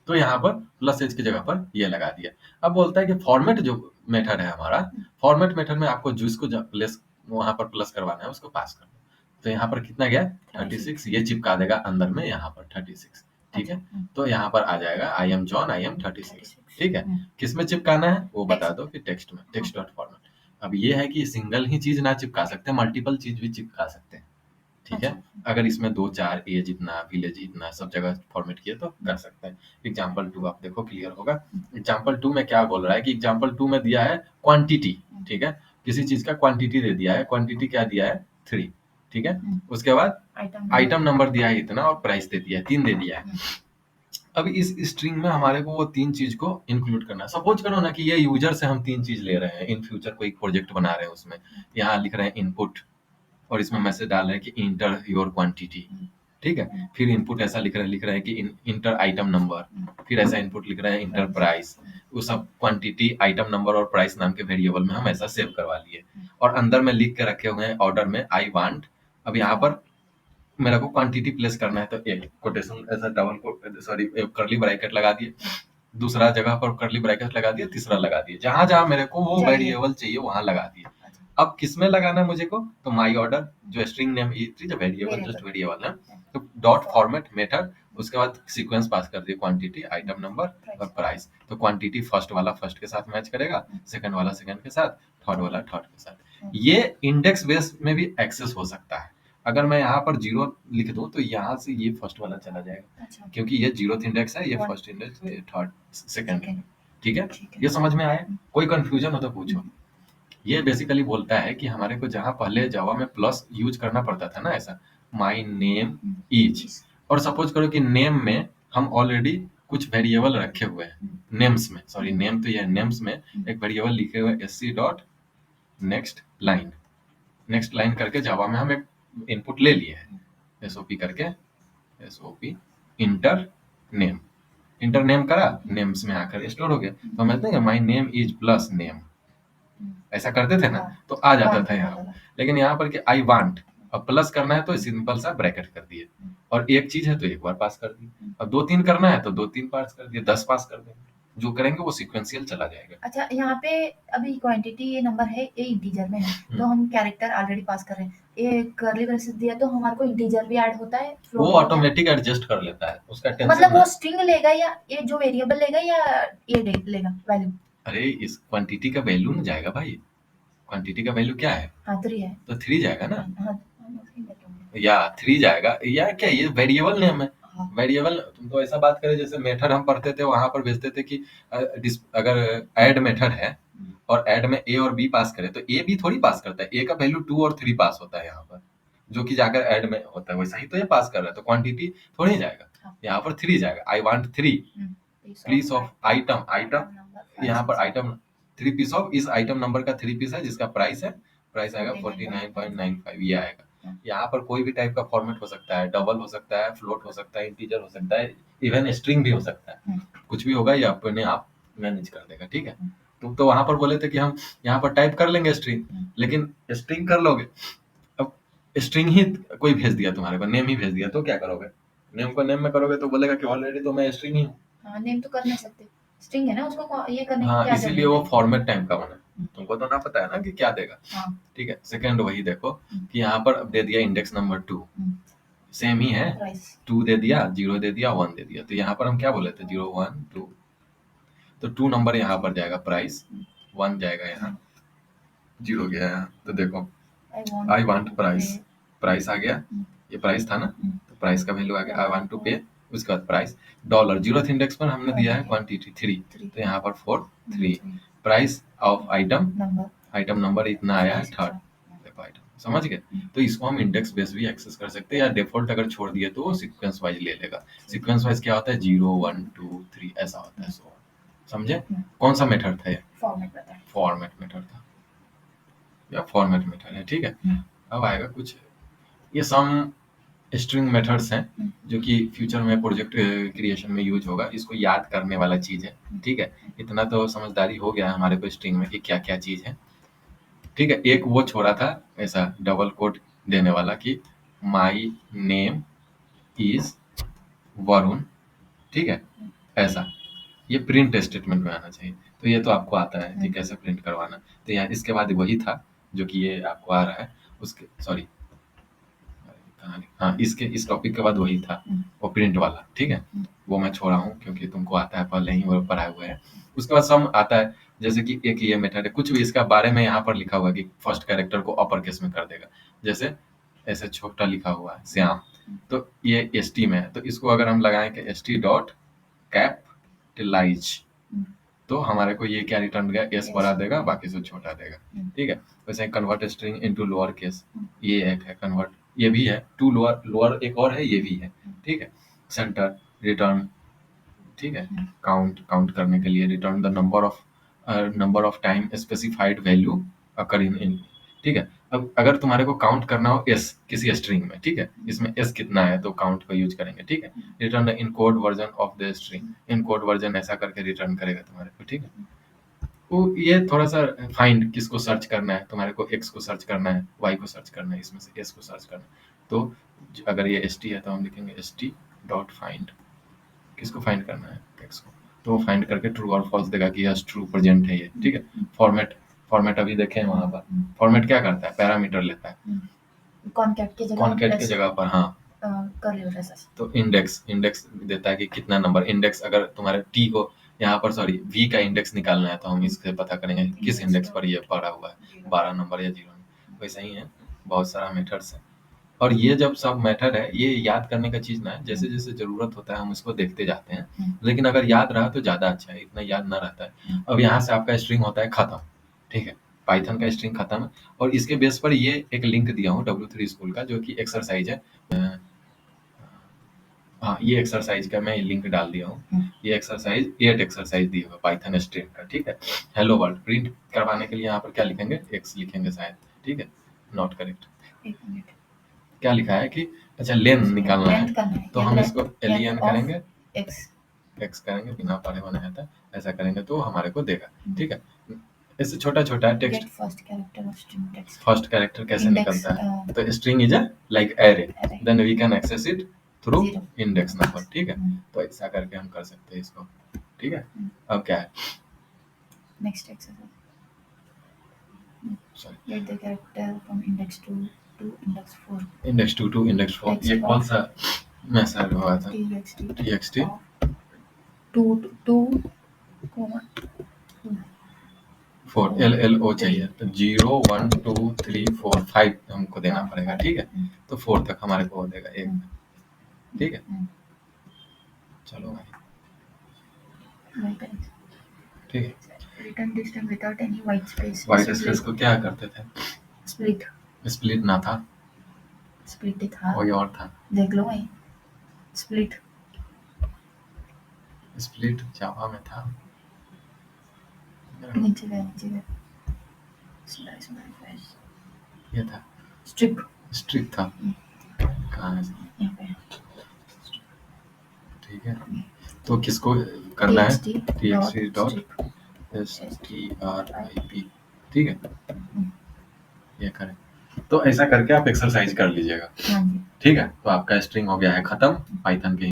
तो यहाँ पर प्लस एज की जगह पर ये लगा दिया। अब बोलता है कि फॉर्मेट जो मेथड है हमारा, फॉर्मेट मेथड में आपको जिसको प्लस वहां पर प्लस करवाना है उसको पास कर दो। तो यहाँ पर कितना गया 36, ये चिपका देगा अंदर में यहाँ पर 36, ठीक है। तो यहाँ पर आ जाएगा I am John I M 36, ठीक है। किस में चिपकाना है वो बता दो कि टेक्स्ट में, टेक्स्ट डॉट फॉर्मेट। अब ये है कि सिंगल ही चीज ना चिपका सकते, मल्टीपल चीज भी चिपका सकते हैं, ठीक है। अगर इसमें 2 4 एज इतना विलेज इतना सब जगह फॉर्मेट किए तो कर सकते हैं। एग्जाम्पल 2 आप देखो क्लियर होगा। एग्जाम्पल 2 में क्या बोल रहा है कि एग्जाम्पल 2 में दिया है क्वांटिटी, ठीक है, किसी चीज का क्वांटिटी दे दिया है, क्वांटिटी क्या दिया है 3, ठीक है। उसके बाद आइटम नंबर दिया है इतना और प्राइस दे दिया है 3 दे दिया है। अब इस स्ट्रिंग में हमारे को वो 3 चीज को इंक्लूड करना है। सपोज करो ना कि ये यूजर से हम 3 चीज ले रहे हैं, इन फ्यूचर कोई प्रोजेक्ट बना रहे हैं, उसमें यहाँ लिख रहे हैं इनपुट और इसमें मैसेज डाल रहे हैं कि इंटर योर क्वांटिटी, ठीक है। फिर इनपुट ऐसा लिख रहे हैं कि इंटर आइटम नंबर, फिर ऐसा इनपुट लिख रहे हैं इंटर प्राइस। वो सब क्वांटिटी आइटम नंबर और प्राइस नाम के वेरिएबल में हम ऐसा सेव करवा लिए और अंदर में लिख के रखे हुए हैं ऑर्डर में आई वांट। अब यहाँ पर मेरे को क्वांटिटी प्लेस करना है तो एक कोटेशन ऐसा डबल को सॉरी कर्ली ब्रैकेट लगा दिए, दूसरा जगह पर कर्ली ब्रैकेट लगा दिया, तीसरा लगा दिया, जहां जहां मेरे को वो वेरिएबल चाहिए वहां लगा दिया। अब किसमें लगाना है मुझे को, तो माई ऑर्डर जो स्ट्रिंग नेम जो वेरिएबल जस्ट वेरिएबल है, तो डॉट फॉर्मेट मेथड, उसके बाद सीक्वेंस पास कर दिए क्वांटिटी आइटम नंबर और प्राइस। तो क्वांटिटी फर्स्ट वाला फर्स्ट के साथ मैच करेगा, सेकंड वाला सेकंड के साथ, थर्ड वाला थर्ड के साथ। ये इंडेक्स बेस में भी एक्सेस हो सकता है। अगर मैं यहाँ पर 0 लिख दूं तो यहाँ से ये फर्स्ट वाला चला जाएगा, क्योंकि ये 0th इंडेक्स है, ये फर्स्ट इंडेक्स है, ये थर्ड सेकंड है, ठीक है। ये समझ में आया, कोई कंफ्यूजन हो तो पूछो। ये बेसिकली बोलता है कि हमारे को जहां पहले जावा में प्लस यूज करना पड़ता था ना, ऐसा माई नेम इज, और सपोज करो कि नेम में हम ऑलरेडी कुछ वेरिएबल रखे हुए हैं, नेम्स में सॉरी नेम तो ये नेम्स में एक वेरिएबल लिखे हुए एससी डॉट नेक्स्ट लाइन करके जावा में हम एक इनपुट ले लिए हैं, एसओपी करके SOP inter name, inter name करा, नेम्स में आकर स्टोर हो गया। तो हम कहते हैं माई नेम इज प्लस नेम, ऐसा करते थे ना, तो आ जाता था यहाँ पर। लेकिन यहाँ पर कि आई वांट, अब प्लस करना है तो सिंपल सा ब्रैकेट कर दिए, और एक चीज है तो एक बार पास कर दिए, अब 2-3 करना है तो 2-3 पास कर दिए, 10 पास कर देंगे, जो करेंगे वो सीक्वेंशियल चला जाएगा। अच्छा, यहाँ पे अभी क्वांटिटी ये नंबर है, ये इंटीजर में है, तो हम कैरेक्टर ऑलरेडी पास कर रहे हैं, ये कर्ली ब्रेसेस दिया तो हमारे को इंटीजर भी ऐड होता है, वो float होता है। ऑटोमेटिक एडजस्ट कर लेता है, उसका टेंशन मतलब ना। वो स्ट्रिंग लेगा या ये जो वेरिएबल लेगा या ये लेगा वैल्यू? अरे इस क्वांटिटी का वैल्यू ना जाएगा भाई, क्वांटिटी का वैल्यू क्या है? हाँ 3 है, तो 3 जाएगा ना, हाँ या 3 जाएगा, या क्या ये वेरिएबल नेम है। हाँ। वेरिएबल, तुम तो ऐसा बात करें जैसे मेथड हम पढ़ते थे वहां पर भेजते थे कि अगर ऐड मेथड है और ऐड में ए और बी पास करे तो ए बी थोड़ी पास करता है, ए का वैल्यू 2 और 3 पास होता है यहाँ पर, जो कि जाकर ऐड में होता है, वैसा ही तो ये पास कर रहा है, तो क्वांटिटी थोड़ी जाएगा, हाँ। यहाँ पर 3 जाएगा, I want 3 piece of item, यहाँ पर आइटम 3 पीस ऑफ, इस आइटम नंबर का 3 पीस है जिसका प्राइस है, प्राइस आएगा 49.95, ये आएगा। यहाँ पर कोई भी टाइप का फॉर्मेट हो सकता है, डबल हो सकता है, फ्लोट हो सकता है, इंटीजर हो सकता है, इवन स्ट्रिंग भी हो सकता है, कुछ भी होगा ये अपने आप मैनेज कर देगा, ठीक है। तुम तो वहां पर बोले थे कि हम यहाँ पर टाइप कर लेंगे स्ट्रिंग, लेकिन स्ट्रिंग कर लोगे, अब स्ट्रिंग ही कोई भेज दिया तुम्हारे को, नेम ही भेज दिया, तो क्या करोगे? नेम को नेम में करोगे तो बोलेगा कि ऑलरेडी तो मैं स्ट्रिंग ही हूँ। हाँ, नेम तो कर नहीं सकते, स्ट्रिंग है ना, उसको ये करने की हाँ, क्या इसीलिए जरूरत वो फॉर्मेट टाइप का बना है, तुमको तो ना पता है ना कि क्या देगा। हाँ। ठीक है, सेकंड वही देखो कि यहाँ पर अब दे दिया इंडेक्स नंबर 2, सेम ही है, 2 दे दिया, 0 दे दिया, 1 दे दिया, तो यहाँ पर हम क्या बोले थे 0 1 2, तो 2 नंबर यहाँ पर जाएगा प्राइस, 1 जाएगा यहाँ, 0 गया यहाँ, तो देखो आई वांट प्राइस, प्राइस आ गया, ये प्राइस था ना, तो प्राइस का वैल्यू आ गया, आई वांट टू पे, उसके बाद प्राइस डॉलर, 0th इंडेक्स पर हमने दिया है क्वांटिटी 3, तो यहाँ पर 4 3, price of item, item number इतना आया है, थर्ड, देखो आइटम, समझ गए। तो इसको हम इंडेक्स बेस भी एक्सेस कर सकते हैं, या डिफॉल्ट अगर छोड़ दिए तो वो सीक्वेंस वाइज ले लेगा। सीक्वेंस वाइज क्या होता है 0 1 2 3 ऐसा होता है, सो समझे। कौन सा मेथड था ये? फॉर्मेट मेथड था, या फॉर्मेट मेथड है, ठीक है। अब आएगा कुछ, ये सम स्ट्रिंग मेथड्स हैं जो कि फ्यूचर में प्रोजेक्ट क्रिएशन में यूज होगा, इसको याद करने वाला चीज है, ठीक है। इतना तो समझदारी हो गया है हमारे को स्ट्रिंग में कि क्या क्या चीज है, ठीक है। एक वो छोड़ा था ऐसा डबल कोट देने वाला कि माई नेम इज वरुण, ठीक है, ऐसा, ये प्रिंट स्टेटमेंट में आना चाहिए, तो ये तो आपको आता है कि कैसे प्रिंट करवाना, तो यहाँ इसके बाद वही था जो कि ये आपको आ रहा है, उसके सॉरी हाँ, इसके इस टॉपिक के बाद वही था वो प्रिंट वाला, ठीक है। वो मैं छोड़ा हूँ क्योंकि तुमको आता है, पहले ही वो पढ़ाए हुए हैं। उसके बाद सम आता है, जैसे कि एक ये मेथड है, कुछ भी इसका बारे में यहाँ पर लिखा हुआ है कि फर्स्ट कैरेक्टर को अपर केस में कर देगा, जैसे ऐसे छोटा लिखा हुआ है श्याम, तो ये एस टी में है, तो इसको अगर हम लगाएं कि एस टी डॉट कैपिटलाइज, तो हमारे को ये क्या रिटर्न देगा, एस बड़ा देगा, बाकी सब छोटा देगा, ठीक है। वैसे convert string into lower case, ये एक है कन्वर्ट, ये भी है टू लोअर, लोअर एक और है, ये भी है, ठीक है। सेंटर रिटर्न, ठीक है, काउंट, काउंट करने के लिए return the number of time specified value occur in, ठीक है। अब अगर तुम्हारे को काउंट करना हो एस किसी स्ट्रिंग में, ठीक है, इसमें एस कितना है तो काउंट को यूज करेंगे, ठीक है। Return the encode version of the string, encode version ऐसा करके रिटर्न करेगा तुम्हारे को, ठीक है। तो ये थोड़ा सा फाइंड किसको सर्च करना है, तुम्हारे को एक्स को सर्च करना है, वाई को सर्च करना है, इसमें से एस को सर्च करना है, तो अगर ये एस टी है तो हम लिखेंगे एस टी डॉट फाइंड, किसको फाइंड करना है, एक्स को, तो वो फाइंड करके ट्रू और फॉल्स देगा कि यस ट्रू प्रेजेंट है ये, ठीक है। फॉर्मेट, फॉर्मेट अभी देखें वहां पर, फॉर्मेट क्या करता है, पैरामीटर लेता है, कॉनकैट के जगह पर, हाँ, कर्ली ब्रेसेस, तो इंडेक्स, इंडेक्स देता है कि कितना नंबर, इंडेक्स अगर तुम्हारे टी को यहाँ पर सॉरी वी का इंडेक्स निकालना है तो हम इससे पता करेंगे किस इंडेक्स पर ये पड़ा हुआ है, 12 नंबर या 0, वैसे ही है, बहुत सारा मेथड्स है। और ये जब सब मेथड है, ये याद करने का चीज ना है, जैसे जैसे जरूरत होता है हम उसको देखते जाते हैं, लेकिन अगर याद रहा तो ज्यादा अच्छा है, इतना याद ना रहता है। अब यहाँ से आपका स्ट्रिंग होता है खत्म, ठीक है, पाइथन का स्ट्रिंग खत्म है, और इसके बेस पर ये एक लिंक दिया हूँ W3 स्कूल का, जो कि एक्सरसाइज है, हाँ, ये एक्सरसाइज का मैं लिंक डाल दिया हूँ, ये एक्सरसाइज 8 एक्सरसाइज दी हुआ पाइथन स्ट्रिंग का, ठीक है। हेलो वर्ल्ड प्रिंट करवाने के लिए यहाँ पर क्या लिखेंगे, एक्स लिखेंगे शायद, ठीक है, नॉट करेक्ट, क्या लिखा है कि अच्छा लेंथ निकालना है, तो हम इसको एलियन करेंगे, एक्स करेंगे, बिना पढ़े बनाया था, ऐसा करेंगे तो हमारे को देगा, ठीक है। इससे छोटा-छोटा text Get first character of string text. First character कैसे Index, निकलता है? तो string is a like array, array. Then we can access it through Zero. Index number, ठीक है? हम्म। तो ऐसा करके हम कर सकते हैं इसको, ठीक है? हम्म। अब क्या है? Next exercise. Sorry, Get the character from index 2 to index 4. Index 2 to index 4, Text ये of कौन सा मैसेज हुआ था? txt txt of 2 comma 4 LLO चाहिए, तो 0 1 2 3 4 5 हमको देना पड़ेगा, ठीक है? तो 4 तक हमारे को हो जाएगा एक में, ठीक है? चलो भाई, Right answer. ठीक है। Written this time without any white space. White space को क्या करते थे? Split. स्प्लिट ना था, Split ही था, कोई और था। देख लो भाई। Split. स्प्लिट जावा में था। नीचे गए। Slice my face. ये था, Strip. स्ट्रिप था। कहाँ है? यहाँ पे। ठीक है, तो किसको करना है? txt dot strip. strip, ठीक है? ये करें, तो ऐसा करके आप एक्सरसाइज कर लीजिएगा, हाँ जी। ठीक है? तो आपका स्ट्रिंग हो गया है खत्म पाइथन के